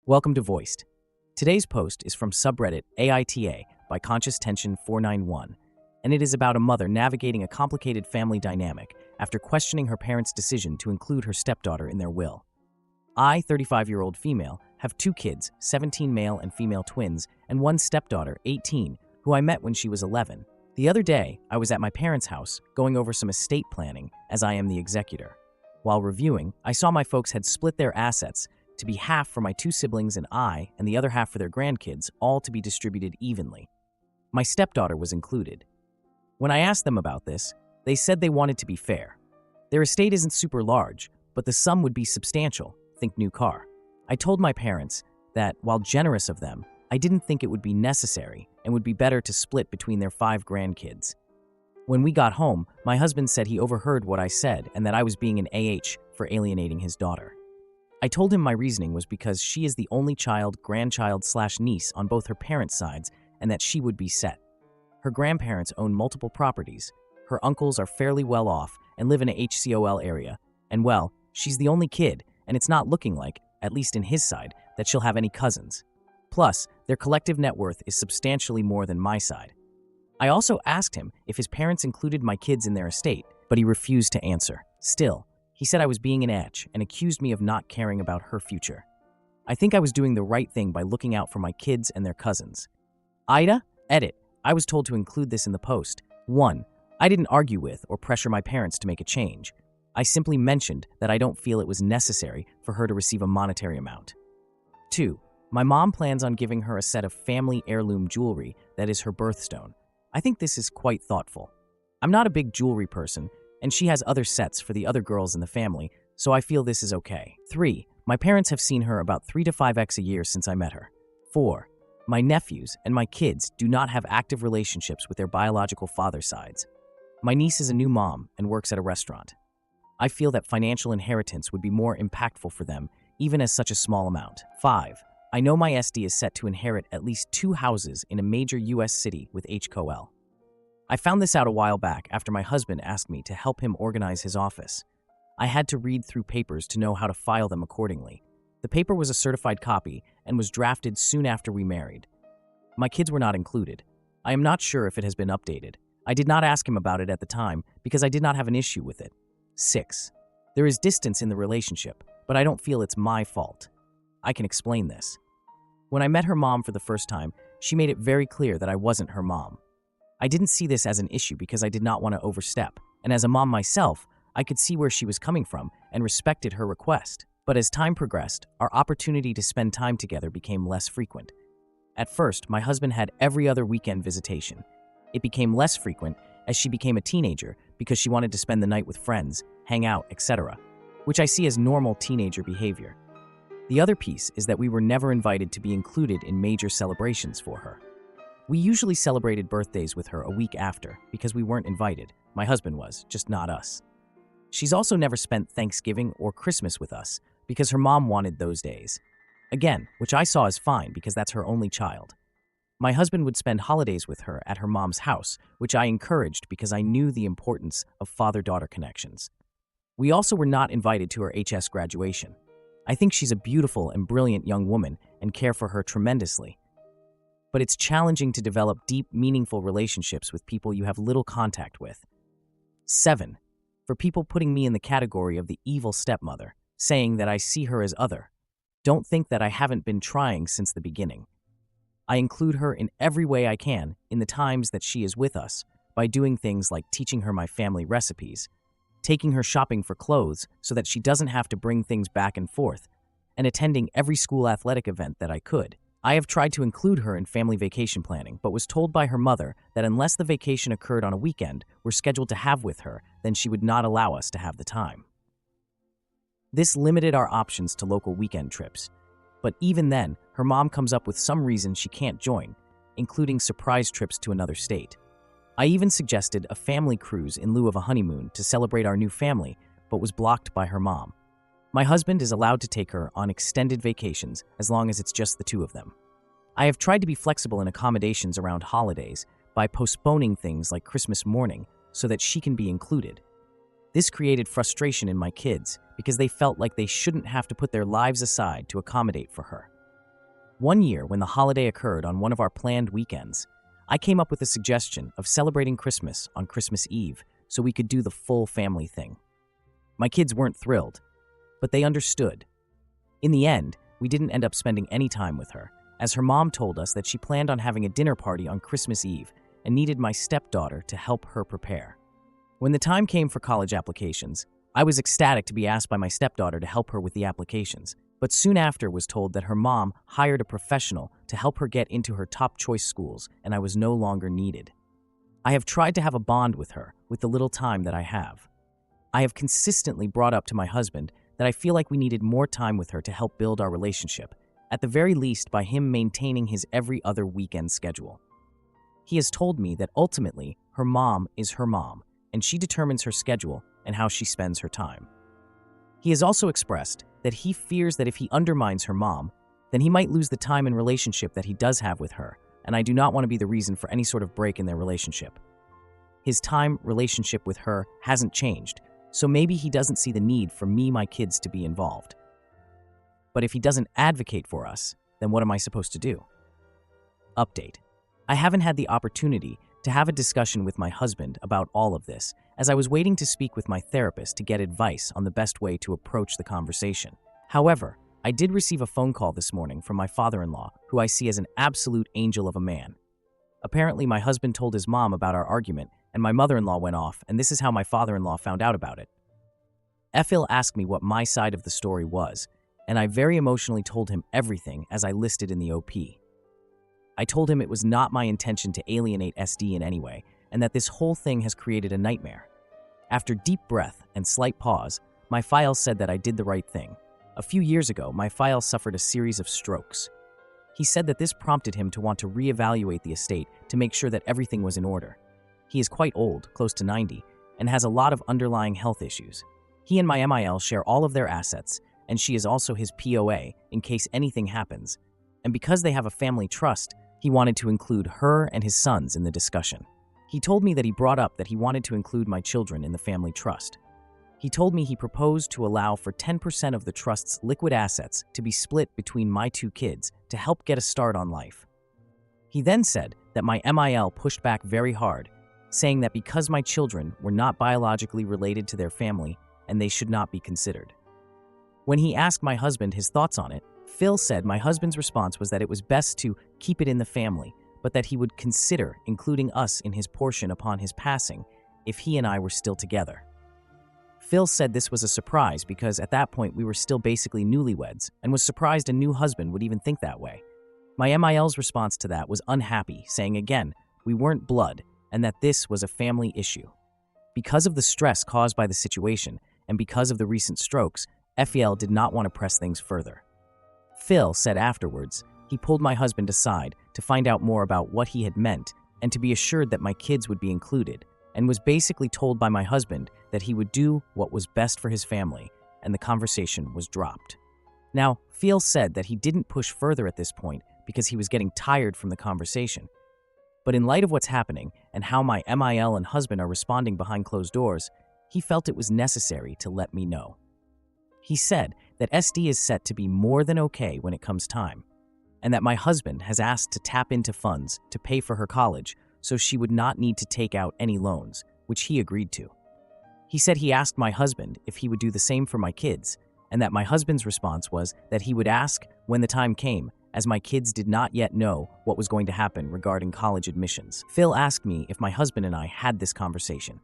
Welcome to Voiced. Today's post is from subreddit AITA by Conscious Tension 491, and it is about a mother navigating a complicated family dynamic after questioning her parents' decision to include her stepdaughter in their will. I, 35-year-old female, have 2 kids, 17 male and female twins, and 1 stepdaughter, 18, who I met when she was 11. The other day, I was at my parents' house going over some estate planning, as I am the executor. While reviewing, I saw my folks had split their assets to be half for my 2 siblings and I, and the other half for their grandkids, all to be distributed evenly. My stepdaughter was included. When I asked them about this, they said they wanted to be fair. Their estate isn't super large, but the sum would be substantial, think new car. I told my parents that, while generous of them, I didn't think it would be necessary and would be better to split between their 5 grandkids. When we got home, my husband said he overheard what I said and that I was being an AH for alienating his daughter. I told him my reasoning was because she is the only child, grandchild/niece on both her parents' sides, and that she would be set. Her grandparents own multiple properties. Her uncles are fairly well off and live in a HCOL area. And well, she's the only kid, and it's not looking like, at least in his side, that she'll have any cousins. Plus, their collective net worth is substantially more than my side. I also asked him if his parents included my kids in their estate, but he refused to answer. Still, he said I was being an etch and accused me of not caring about her future. I think I was doing the right thing by looking out for my kids and their cousins. Ida, edit. I was told to include this in the post. 1. I didn't argue with or pressure my parents to make a change. I simply mentioned that I don't feel it was necessary for her to receive a monetary amount. 2. My mom plans on giving her a set of family heirloom jewelry that is her birthstone. I think this is quite thoughtful. I'm not a big jewelry person, and she has other sets for the other girls in the family, so I feel this is okay. 3. My parents have seen her about 3 to 5x a year since I met her. 4. My nephews and my kids do not have active relationships with their biological father sides. My niece is a new mom and works at a restaurant. I feel that financial inheritance would be more impactful for them, even as such a small amount. 5. I know my SD is set to inherit at least 2 houses in a major U.S. city with HCOL. I found this out a while back after my husband asked me to help him organize his office. I had to read through papers to know how to file them accordingly. The paper was a certified copy and was drafted soon after we married. My kids were not included. I am not sure if it has been updated. I did not ask him about it at the time because I did not have an issue with it. 6. There is distance in the relationship, but I don't feel it's my fault. I can explain this. When I met her mom for the first time, she made it very clear that I wasn't her mom. I didn't see this as an issue because I did not want to overstep, and as a mom myself, I could see where she was coming from and respected her request. But as time progressed, our opportunity to spend time together became less frequent. At first, my husband had every other weekend visitation. It became less frequent as she became a teenager because she wanted to spend the night with friends, hang out, etc., which I see as normal teenager behavior. The other piece is that we were never invited to be included in major celebrations for her. We usually celebrated birthdays with her a week after because we weren't invited. My husband was, just not us. She's also never spent Thanksgiving or Christmas with us because her mom wanted those days. Again, which I saw as fine because that's her only child. My husband would spend holidays with her at her mom's house, which I encouraged because I knew the importance of father-daughter connections. We also were not invited to her HS graduation. I think she's a beautiful and brilliant young woman and care for her tremendously. But it's challenging to develop deep, meaningful relationships with people you have little contact with. 7. For people putting me in the category of the evil stepmother, saying that I see her as other. Don't think that I haven't been trying since the beginning. I include her in every way I can in the times that she is with us by doing things like teaching her my family recipes, taking her shopping for clothes so that she doesn't have to bring things back and forth, and attending every school athletic event that I could. I have tried to include her in family vacation planning, but was told by her mother that unless the vacation occurred on a weekend we're scheduled to have with her, then she would not allow us to have the time. This limited our options to local weekend trips. But even then, her mom comes up with some reason she can't join, including surprise trips to another state. I even suggested a family cruise in lieu of a honeymoon to celebrate our new family, but was blocked by her mom. My husband is allowed to take her on extended vacations as long as it's just the 2 of them. I have tried to be flexible in accommodations around holidays by postponing things like Christmas morning so that she can be included. This created frustration in my kids because they felt like they shouldn't have to put their lives aside to accommodate for her. One year, when the holiday occurred on one of our planned weekends, I came up with a suggestion of celebrating Christmas on Christmas Eve so we could do the full family thing. My kids weren't thrilled, but they understood. In the end, we didn't end up spending any time with her, as her mom told us that she planned on having a dinner party on Christmas Eve and needed my stepdaughter to help her prepare. When the time came for college applications, I was ecstatic to be asked by my stepdaughter to help her with the applications, but soon after was told that her mom hired a professional to help her get into her top choice schools, and I was no longer needed. I have tried to have a bond with her with the little time that I have. I have consistently brought up to my husband that I feel like we needed more time with her to help build our relationship, at the very least by him maintaining his every other weekend schedule. He has told me that ultimately her mom is her mom, and she determines her schedule and how she spends her time. He has also expressed that he fears that if he undermines her mom, then he might lose the time and relationship that he does have with her, and I do not want to be the reason for any sort of break in their relationship. His time relationship with her hasn't changed, so maybe he doesn't see the need for me, my kids, to be involved. But if he doesn't advocate for us, then what am I supposed to do? Update. I haven't had the opportunity to have a discussion with my husband about all of this, as I was waiting to speak with my therapist to get advice on the best way to approach the conversation. However, I did receive a phone call this morning from my father-in-law, who I see as an absolute angel of a man. Apparently, my husband told his mom about our argument, and my mother-in-law went off, and this is how my father-in-law found out about it. Phil asked me what my side of the story was, and I very emotionally told him everything as I listed in the OP. I told him it was not my intention to alienate SD in any way, and that this whole thing has created a nightmare. After deep breath and slight pause, my file said that I did the right thing. A few years ago, my file suffered a series of strokes. He said that this prompted him to want to reevaluate the estate to make sure that everything was in order. He is quite old, close to 90, and has a lot of underlying health issues. He and my MIL share all of their assets, and she is also his POA in case anything happens. And because they have a family trust, he wanted to include her and his sons in the discussion. He told me that he brought up that he wanted to include my children in the family trust. He told me he proposed to allow for 10% of the trust's liquid assets to be split between my two kids to help get a start on life. He then said that my MIL pushed back very hard, saying that because my children were not biologically related to their family and they should not be considered. When he asked my husband his thoughts on it, Phil said my husband's response was that it was best to keep it in the family, but that he would consider including us in his portion upon his passing if he and I were still together. Phil said this was a surprise because at that point we were still basically newlyweds and was surprised a new husband would even think that way. My MIL's response to that was unhappy, saying again, we weren't blood and that this was a family issue. Because of the stress caused by the situation and because of the recent strokes, FEL did not want to press things further. Phil said afterwards, he pulled my husband aside to find out more about what he had meant and to be assured that my kids would be included, and was basically told by my husband that he would do what was best for his family, and the conversation was dropped. Now, Phil said that he didn't push further at this point because he was getting tired from the conversation. But in light of what's happening and how my MIL and husband are responding behind closed doors, he felt it was necessary to let me know. He said that SD is set to be more than okay when it comes time, and that my husband has asked to tap into funds to pay for her college so she would not need to take out any loans, which he agreed to. He said he asked my husband if he would do the same for my kids, and that my husband's response was that he would ask when the time came, as my kids did not yet know what was going to happen regarding college admissions. Phil asked me if my husband and I had this conversation.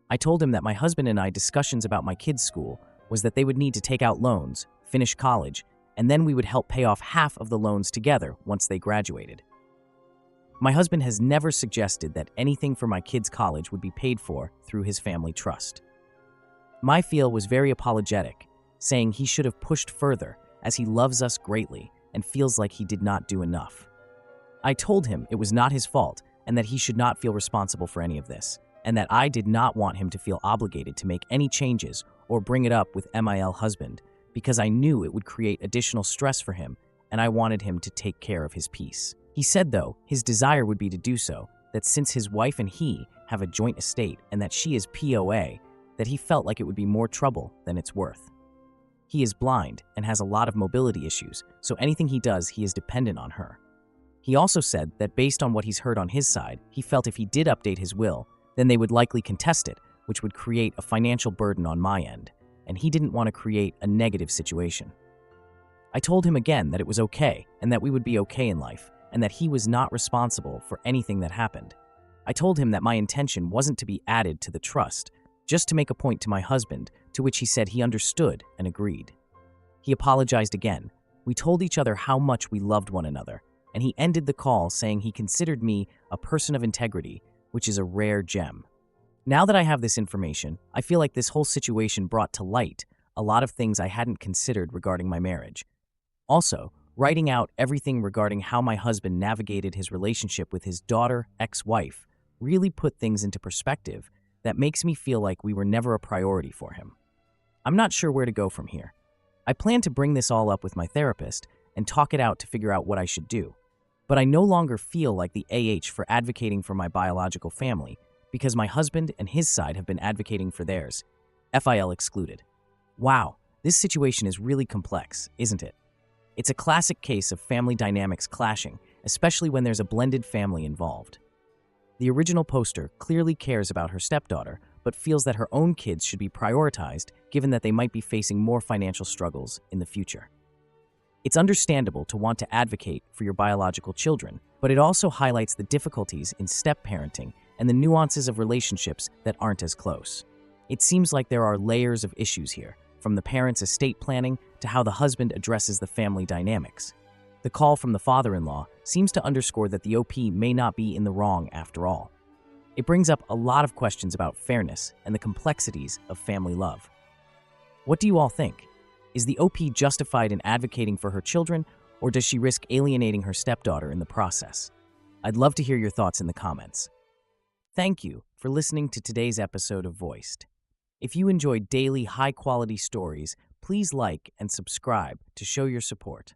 I told him that my husband and I discussions about my kids' school was that they would need to take out loans, finish college, and then we would help pay off half of the loans together once they graduated. My husband has never suggested that anything for my kids' college would be paid for through his family trust. My Phil was very apologetic, saying he should have pushed further as he loves us greatly and feels like he did not do enough. I told him it was not his fault and that he should not feel responsible for any of this, and that I did not want him to feel obligated to make any changes or bring it up with MIL husband because I knew it would create additional stress for him and I wanted him to take care of his peace. He said, though, his desire would be to do so, that since his wife and he have a joint estate and that she is POA, that he felt like it would be more trouble than it's worth. He is blind and has a lot of mobility issues, so anything he does, he is dependent on her. He also said that based on what he's heard on his side, he felt if he did update his will, then they would likely contest it, which would create a financial burden on my end, and he didn't want to create a negative situation. I told him again that it was okay and that we would be okay in life, and that he was not responsible for anything that happened. I told him that my intention wasn't to be added to the trust, just to make a point to my husband, to which he said he understood and agreed. He apologized again. We told each other how much we loved one another, and he ended the call saying he considered me a person of integrity, which is a rare gem. Now that I have this information, I feel like this whole situation brought to light a lot of things I hadn't considered regarding my marriage. Also, writing out everything regarding how my husband navigated his relationship with his daughter, ex-wife, really put things into perspective that makes me feel like we were never a priority for him. I'm not sure where to go from here. I plan to bring this all up with my therapist and talk it out to figure out what I should do. But I no longer feel like the AH for advocating for my biological family because my husband and his side have been advocating for theirs, FIL excluded. Wow, this situation is really complex, isn't it? It's a classic case of family dynamics clashing, especially when there's a blended family involved. The original poster clearly cares about her stepdaughter, but feels that her own kids should be prioritized given that they might be facing more financial struggles in the future. It's understandable to want to advocate for your biological children, but it also highlights the difficulties in step-parenting and the nuances of relationships that aren't as close. It seems like there are layers of issues here, from the parents' estate planning to how the husband addresses the family dynamics. The call from the father-in-law seems to underscore that the OP may not be in the wrong after all. It brings up a lot of questions about fairness and the complexities of family love. What do you all think? Is the OP justified in advocating for her children, or does she risk alienating her stepdaughter in the process? I'd love to hear your thoughts in the comments. Thank you for listening to today's episode of Voiced. If you enjoyed daily, high-quality stories, please like and subscribe to show your support.